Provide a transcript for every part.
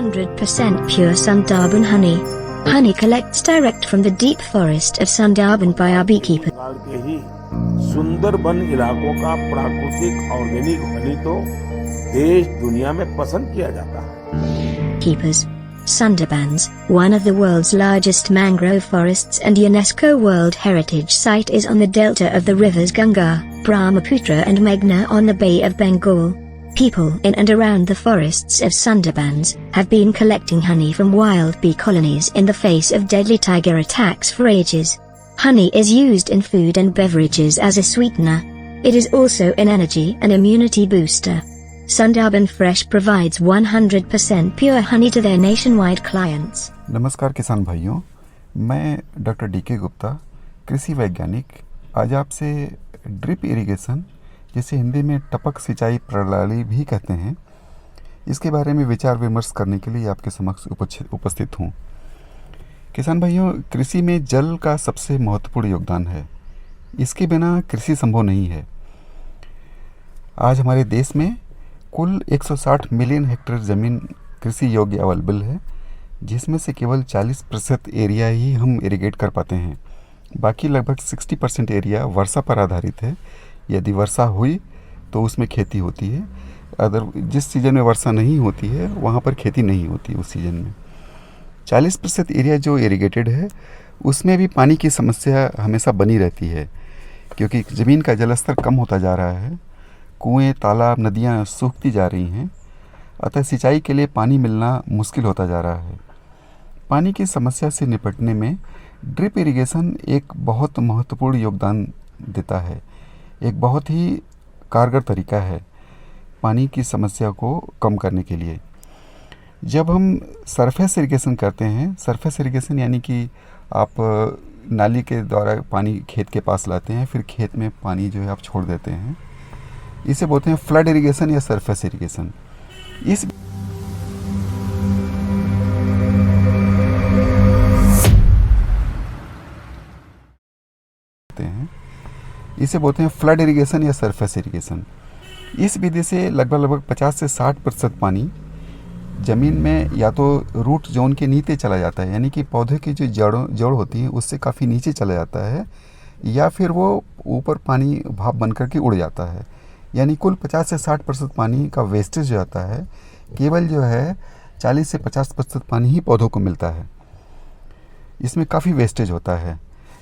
100% pure Sundarban honey. Honey collects direct from the deep forest of Sundarban by our beekeeper. Bengal के ही सुंदरबन इलाकों का प्राकृतिक organic honey तो देश दुनिया में पसंद किया जाता है। Keepers. Sundarbans, one of the world's largest mangrove forests and UNESCO World Heritage Site, is on the delta of the rivers Ganga, Brahmaputra and Meghna on the Bay of Bengal. People in and around the forests of Sundarbans have been collecting honey from wild bee colonies in the face of deadly tiger attacks for ages. Honey is used in food and beverages as a sweetener. It is also an energy and immunity booster. Sundarban Fresh provides 100% pure honey to their nationwide clients. नमस्कार किसान भाइयों, मैं doctor DK Gupta, कृषि वैज्ञानिक, आज आपसे drip irrigation, जिसे हिंदी में टपक सिंचाई प्रणाली भी कहते हैं, इसके बारे में विचार विमर्श करने के लिए आपके समक्ष उपस्थित हूँ। किसान भाइयों, कृषि में जल का सबसे महत्वपूर्ण योगदान है। इसके बिना कृषि संभव नहीं है। आज हमारे देश में कुल 160 मिलियन हेक्टेयर ज़मीन कृषि योग्य अवेलेबल है, जिसमें से केवल 40% एरिया ही हम इरिगेट कर पाते हैं। बाकी लगभग 60% एरिया वर्षा पर आधारित है। यदि वर्षा हुई तो उसमें खेती होती है, अदर जिस सीज़न में वर्षा नहीं होती है वहाँ पर खेती नहीं होती उस सीज़न में। 40% एरिया जो इरिगेटेड है उसमें भी पानी की समस्या हमेशा बनी रहती है, क्योंकि ज़मीन का जलस्तर कम होता जा रहा है, कुएं, तालाब, नदियाँ सूखती जा रही हैं, अतः सिंचाई के लिए पानी मिलना मुश्किल होता जा रहा है। पानी की समस्या से निपटने में ड्रिप इरिगेशन एक बहुत महत्वपूर्ण योगदान देता है। एक बहुत ही कारगर तरीका है पानी की समस्या को कम करने के लिए। जब हम सरफेस इरिगेशन करते हैं, सरफेस इरिगेशन यानी कि आप नाली के द्वारा पानी खेत के पास लाते हैं, फिर खेत में पानी जो है आप छोड़ देते हैं, इसे बोलते हैं फ्लड इरिगेशन या सरफेस इरिगेशन। इसे बोलते हैं फ्लड इरिगेशन या सरफेस इरिगेशन। इस विधि से लगभग 50 से 60% पानी ज़मीन में या तो रूट जोन के नीचे चला जाता है, यानी कि पौधे की जो जड़ होती है उससे काफ़ी नीचे चला जाता है, या फिर वो ऊपर पानी भाप बन करके उड़ जाता है। यानी कुल 50 से 60% पानी का वेस्टेज जो आता है, केवल जो है 40 से 50% पानी ही पौधों को मिलता है। इसमें काफ़ी वेस्टेज होता है।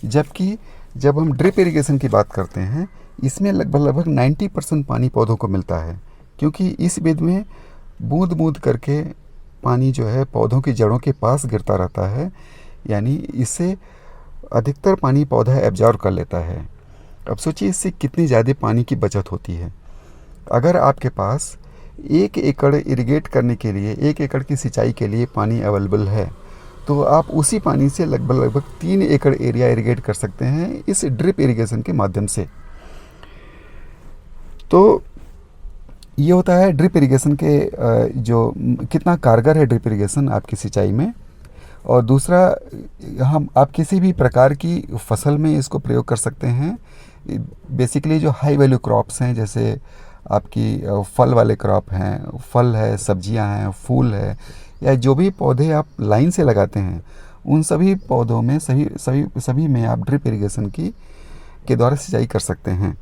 जबकि जब हम ड्रिप इरिगेशन की बात करते हैं, इसमें लगभग 90% पानी पौधों को मिलता है, क्योंकि इस विधि में बूंद बूंद करके पानी जो है पौधों की जड़ों के पास गिरता रहता है, यानी इससे अधिकतर पानी पौधा एब्जॉर्ब कर लेता है। अब सोचिए इससे कितनी ज़्यादा पानी की बचत होती है। अगर आपके पास 1 एकड़ इरिगेट करने के लिए, 1 एकड़ की सिंचाई के लिए पानी अवेलेबल है, तो आप उसी पानी से लगभग 3 एकड़ एरिया इरिगेट कर सकते हैं इस ड्रिप इरिगेशन के माध्यम से। तो ये होता है ड्रिप इरिगेशन के जो कितना कारगर है ड्रिप इरिगेशन आपकी सिंचाई में। और दूसरा, आप किसी भी प्रकार की फसल में इसको प्रयोग कर सकते हैं। बेसिकली जो हाई वैल्यू क्रॉप्स हैं, जैसे आपकी फल वाले क्रॉप हैं, फल है, सब्जियां हैं, फूल है, या जो भी पौधे आप लाइन से लगाते हैं, उन सभी पौधों में सभी में आप ड्रिप इरिगेशन के द्वारा सिंचाई कर सकते हैं।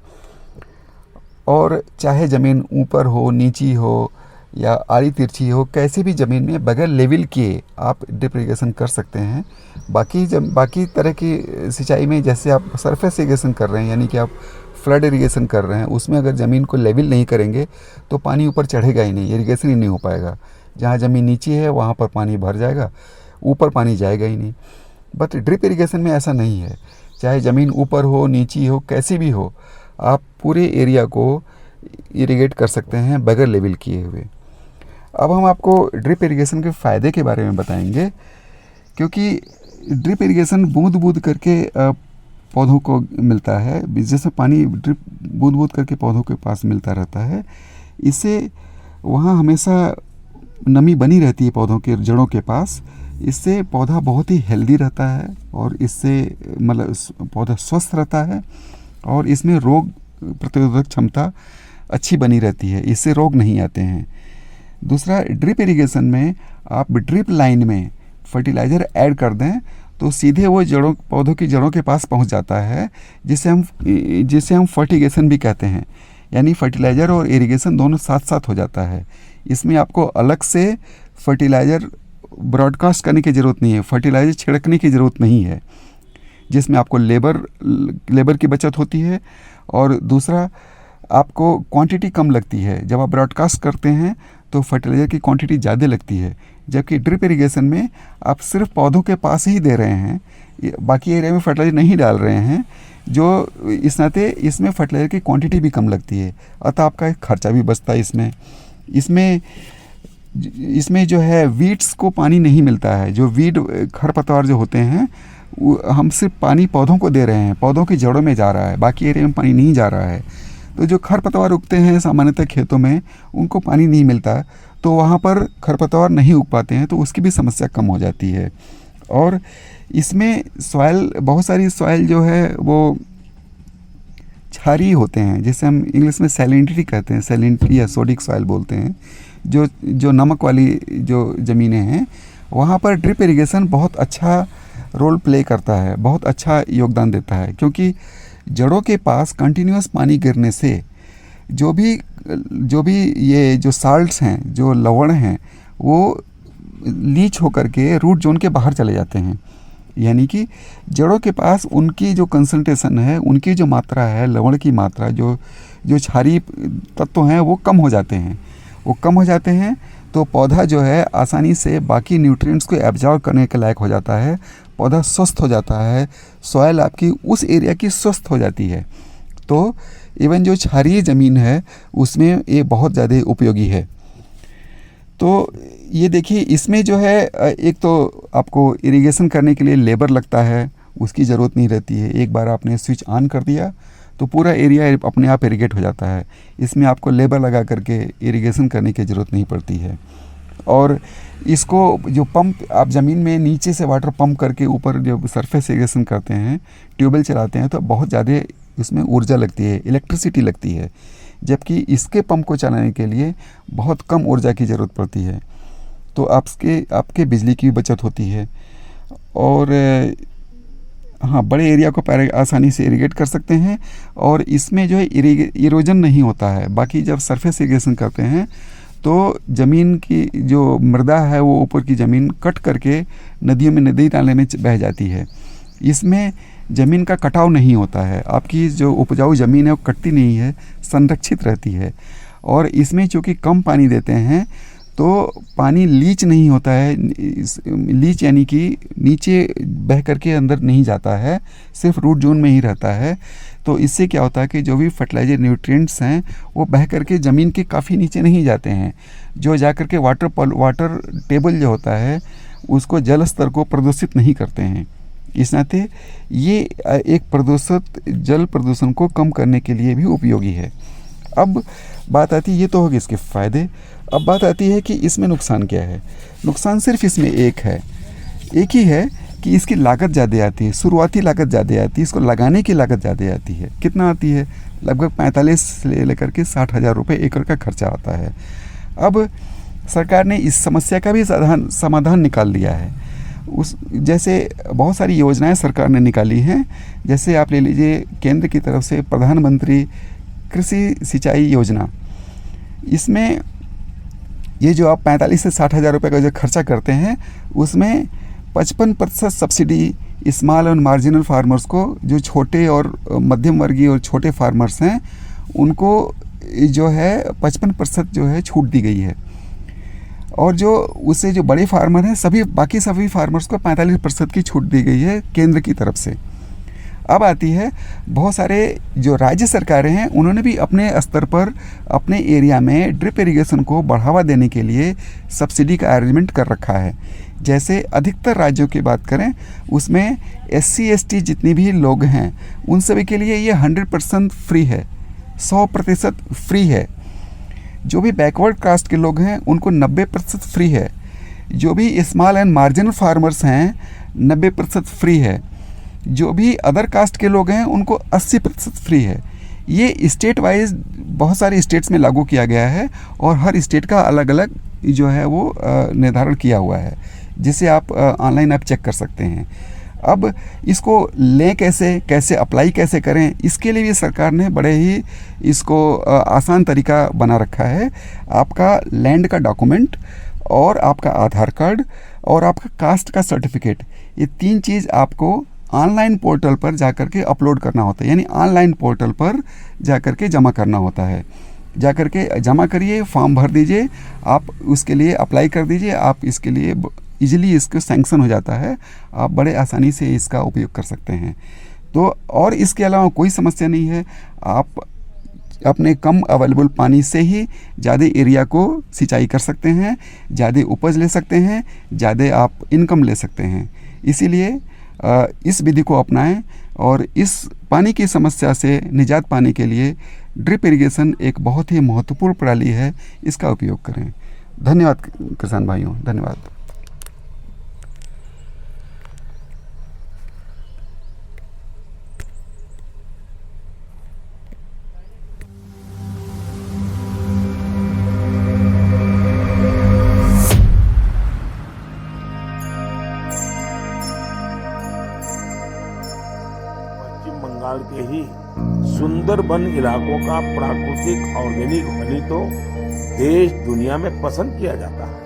और चाहे ज़मीन ऊपर हो, नीची हो या आड़ी तिरछी हो, कैसे भी ज़मीन में बगैर लेवल किए आप ड्रिप इरिगेशन कर सकते हैं। बाकी तरह की सिंचाई में जैसे आप सरफेस इरिगेशन कर रहे हैं, यानी कि आप फ्लड इरिगेशन कर रहे हैं, उसमें अगर ज़मीन को लेवल नहीं करेंगे तो पानी ऊपर चढ़ेगा ही नहीं, इरिगेशन ही नहीं हो पाएगा। जहाँ ज़मीन नीचे है वहाँ पर पानी भर जाएगा, ऊपर पानी जाएगा ही नहीं। बट ड्रिप इरिगेशन में ऐसा नहीं है। चाहे ज़मीन ऊपर हो, नीची हो, कैसी भी हो, आप पूरे एरिया को इरिगेट कर सकते हैं बगैर लेवल किए हुए। अब हम आपको ड्रिप इरिगेशन के फ़ायदे के बारे में बताएंगे, क्योंकि ड्रिप इरिगेशन बूंद बूंद करके पौधों को मिलता है। जैसे पानी ड्रिप बूंद बूंद करके पौधों के पास मिलता रहता है, इससे वहाँ हमेशा नमी बनी रहती है पौधों के जड़ों के पास। इससे पौधा बहुत ही हेल्दी रहता है और इससे मतलब पौधा स्वस्थ रहता है और इसमें रोग प्रतिरोधक क्षमता अच्छी बनी रहती है, इससे रोग नहीं आते हैं। दूसरा, ड्रिप इरिगेशन में आप ड्रिप लाइन में फर्टिलाइज़र ऐड कर दें तो सीधे वो जड़ों, पौधों की जड़ों के पास पहुंच जाता है, जिसे हम फर्टिगेशन भी कहते हैं। यानी फर्टिलाइज़र और इरिगेशन दोनों साथ साथ हो जाता है। इसमें आपको अलग से फर्टिलाइज़र ब्रॉडकास्ट करने की ज़रूरत नहीं है, फर्टिलाइज़र छिड़कने की ज़रूरत नहीं है, जिसमें आपको लेबर की बचत होती है। और दूसरा, आपको क्वांटिटी कम लगती है। जब आप ब्रॉडकास्ट करते हैं तो फर्टिलाइज़र की क्वांटिटी ज़्यादा लगती है, जबकि ड्रिप इरिगेशन में आप सिर्फ पौधों के पास ही दे रहे हैं, बाकी एरिया में फर्टिलाइज़र नहीं डाल रहे हैं, जो इस नाते इसमें फर्टिलाइज़र की क्वांटिटी भी कम लगती है, अतः आपका खर्चा भी बचता है। इसमें जो है वीड्स को पानी नहीं मिलता है। जो खरपतवार जो होते हैं, हम सिर्फ पानी पौधों को दे रहे हैं, पौधों की जड़ों में जा रहा है, बाकी एरिया में पानी नहीं जा रहा है। तो जो खरपतवार उगते हैं सामान्यतः खेतों में, उनको पानी नहीं मिलता, तो वहाँ पर खरपतवार नहीं उग पाते हैं, तो उसकी भी समस्या कम हो जाती है। और इसमें बहुत सारी सॉइल जो है वो क्षारीय होते हैं, जिसे हम इंग्लिश में सैलिनिटी कहते हैं, सैलिनिटी या सोडिक सॉइल बोलते हैं। जो नमक वाली जो ज़मीनें हैं, वहाँ पर ड्रिप इरिगेशन बहुत अच्छा रोल प्ले करता है, बहुत अच्छा योगदान देता है, क्योंकि जड़ों के पास कंटिन्यूस पानी गिरने से जो भी ये जो साल्ट्स हैं, जो लवण हैं, वो लीच होकर के रूट जोन के बाहर चले जाते हैं। यानी कि जड़ों के पास उनकी जो कंसंट्रेशन है, उनकी जो मात्रा है, लवण की मात्रा, जो क्षारीय तत्व हैं, वो कम हो जाते हैं। तो पौधा जो है आसानी से बाकी न्यूट्रिएंट्स को एब्जॉर्ब करने के लायक हो जाता है, पौधा स्वस्थ हो जाता है, सॉइल आपकी उस एरिया की स्वस्थ हो जाती है। तो इवन जो क्षारीय ज़मीन है उसमें ये बहुत ज़्यादा उपयोगी है। तो ये देखिए, इसमें जो है एक तो आपको इरिगेशन करने के लिए लेबर लगता है, उसकी ज़रूरत नहीं रहती है। एक बार आपने स्विच ऑन कर दिया तो पूरा एरिया अपने आप इरिगेट हो जाता है। इसमें आपको लेबर लगा करके इरिगेशन करने की ज़रूरत नहीं पड़ती है। और इसको जो पंप आप ज़मीन में नीचे से वाटर पंप करके ऊपर जो सरफेस इरिगेशन करते हैं, ट्यूबवेल चलाते हैं, तो बहुत ज़्यादा इसमें ऊर्जा लगती है, इलेक्ट्रिसिटी लगती है, जबकि इसके पंप को चलाने के लिए बहुत कम ऊर्जा की ज़रूरत पड़ती है। तो आपके बिजली की भी बचत होती है। और हाँ, बड़े एरिया को आसानी से इरिगेट कर सकते हैं, और इसमें जो है इरोजन नहीं होता है। बाकी जब सरफेस इरिगेशन करते हैं तो ज़मीन की जो मृदा है, वो ऊपर की ज़मीन कट करके नदियों में, नदी नाले में बह जाती है। इसमें ज़मीन का कटाव नहीं होता है, आपकी जो उपजाऊ ज़मीन है वो कटती नहीं है, संरक्षित रहती है। और इसमें चूँकि कम पानी देते हैं तो पानी लीच नहीं होता है। लीच यानी कि नीचे बह करके अंदर नहीं जाता है, सिर्फ रूट जोन में ही रहता है। तो इससे क्या होता है कि जो भी फर्टिलाइजर न्यूट्रिएंट्स हैं वो बह करके ज़मीन के काफ़ी नीचे नहीं जाते हैं, जो जा कर के वाटर टेबल जो होता है उसको जल स्तर को प्रदूषित नहीं करते हैं। इस नाते ये एक जल प्रदूषण को कम करने के लिए भी उपयोगी है। अब बात आती है, ये तो हो गए इसके फ़ायदे। अब बात आती है कि इसमें नुकसान क्या है। नुकसान सिर्फ इसमें एक ही है कि इसकी लागत ज़्यादा आती है, शुरुआती लागत ज़्यादा आती है, इसको लगाने की लागत ज़्यादा आती है। कितना आती है? लगभग 45 से लेकर के 60,000 रुपये एकड़ का खर्चा आता है। अब सरकार ने इस समस्या का भी समाधान निकाल दिया है। जैसे बहुत सारी योजनाएं सरकार ने निकाली हैं। जैसे आप ले लीजिए, केंद्र की तरफ से प्रधानमंत्री कृषि सिंचाई योजना, इसमें ये जो आप 45 से 60,000 रुपये का जो खर्चा करते हैं, उसमें 55% सब्सिडी स्मॉल और मार्जिनल फार्मर्स को, जो छोटे और मध्यम वर्गीय और छोटे फार्मर्स हैं, उनको जो है 55% जो है छूट दी गई है। और जो उससे जो बड़े फार्मर हैं, बाकी सभी फार्मर्स को 45% की छूट दी गई है केंद्र की तरफ से। अब आती है, बहुत सारे जो राज्य सरकारें हैं उन्होंने भी अपने स्तर पर अपने एरिया में ड्रिप इरिगेशन को बढ़ावा देने के लिए सब्सिडी का अरेंजमेंट कर रखा है। जैसे अधिकतर राज्यों की बात करें, उसमें SC ST जितने भी लोग हैं उन सभी के लिए ये 100% फ्री है, 100% फ्री है। जो भी बैकवर्ड कास्ट के लोग हैं उनको 90% फ्री है। जो भी स्मॉल एंड मार्जिनल फार्मर्स हैं 90% फ्री है। जो भी अदर कास्ट के लोग हैं उनको 80% फ्री है। ये स्टेट वाइज बहुत सारे स्टेट्स में लागू किया गया है और हर स्टेट का अलग अलग जो है वो निर्धारण किया हुआ है, जिसे आप ऑनलाइन आप चेक कर सकते हैं। अब इसको लें कैसे अप्लाई कैसे करें, इसके लिए भी सरकार ने बड़े ही इसको आसान तरीका बना रखा है। आपका लैंड का डॉक्यूमेंट और आपका आधार कार्ड और आपका कास्ट का सर्टिफिकेट, ये 3 चीज़ आपको ऑनलाइन पोर्टल पर जाकर के अपलोड करना होता है, यानी ऑनलाइन पोर्टल पर जाकर के जमा करना होता है। जाकर के जमा करिए, फॉर्म भर दीजिए, आप उसके लिए अप्लाई कर दीजिए, आप इसके लिए इजीली इसको सैंक्शन हो जाता है, आप बड़े आसानी से इसका उपयोग कर सकते हैं। तो और इसके अलावा कोई समस्या नहीं है, आप अपने कम अवेलेबल पानी से ही ज़्यादा एरिया को सिंचाई कर सकते हैं, ज़्यादा उपज ले सकते हैं, ज़्यादा आप इनकम ले सकते हैं। इसीलिए इस विधि को अपनाएं और इस पानी की समस्या से निजात पाने के लिए ड्रिप इरिगेशन एक बहुत ही महत्वपूर्ण प्रणाली है, इसका उपयोग करें। धन्यवाद किसान भाइयों, धन्यवाद। पश्चिम बंगाल के ही सुंदरबन इलाकों का प्राकृतिक ऑर्गेनिक हनी तो देश दुनिया में पसंद किया जाता है।